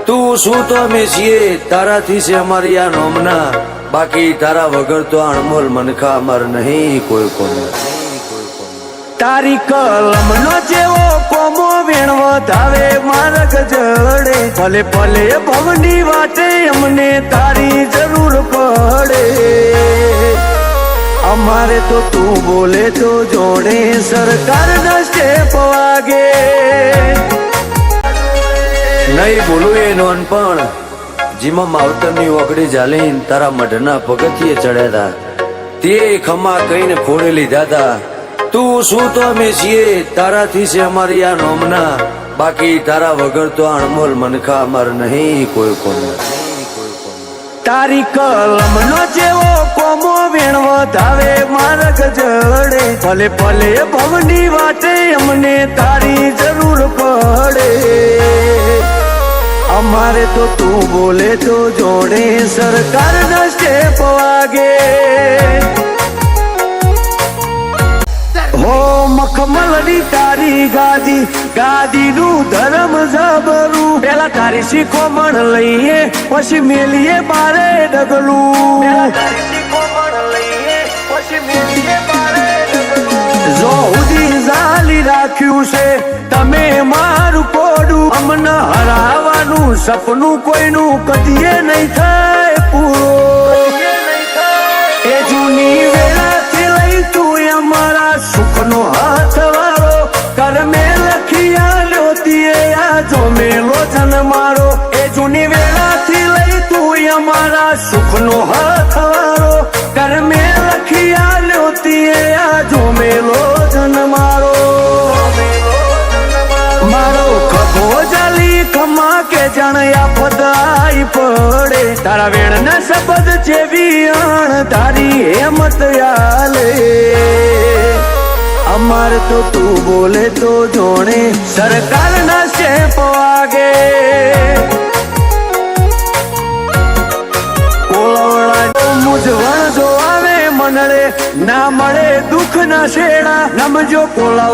તું શું તો અમે છીએ, તારાથી છે અમારી આ નોમના, બાકી તારા વગર તો અણમોલ મનખા અમર નહીં કોઈ કોને। તારી કલમ નો જેવો કોમો વેણવો ધાવે માર્ગ જડે, ભલે ભલે ભવની વાટે અમને તારી જરૂર પડે। અમારે તો તું બોલે તો જોડે સરકાર ના સ્ટેપ વાગે। નહીં બોલું એ નોનપણ જીમાં માવતરની ઓગળી જાલીન તારા મઢના પગથિયે ચડ્યા તા, તે ખમા કહીને ફોડી લીધા તા। તું શું તો અમે છીએ, તારાથી છે અમારી આ નોમના, બાકી તારા વગર તો અણમોલ મનખા અમર નહીં કોઈ કોને। તારી કલમ નો જેવો કોમો વેણવો ધાવે માર્ગ જડે, ભલે ભલે ભવની વાટે અમને તારી જરૂર પડે। અમારે તો તું બોલે તો જોડે સરકાર ના સ્ટેપ વાગે। હો મખમલની તારી ગાદી, ગાદીનું ધર્મ જબરું, પેલા તારી શીખોમણ લઈએ પછી મેલીએ બારે ડગલું। જો સુધી ઝાલી રાખ્યું છે તમે મારું કોડું, અમને હરાવાનું સપનું કોઈનું કદીએ નહીં થાય પૂરું। એ જૂની વેળાથી લઈ તું અમારા સુખનો હાથ વાળો, કરમે લખી આલ્યો તીએ આ જો મેલો જન્મારો। એ જૂની વેળાથી લઈ તું અમારા સુખનો હાથ વાળો, કરમે લખી આલ્યો તીએ આ જો મેલો જન્મારો। મારો ખભો જાલી ખમા કે જણયા પદાઈ પડે, તારા વેણ ના શબ્દ જેવી અણ તારી હેમત આલે। અમાર તો તું બોલે તો જોણે સરકાર ના સ્ટેપ વાગે। કોળવડા મૂંઝવણ જો આવે મનડે, ના મળે દુઃખ ના શેડા, નમજો કોળા।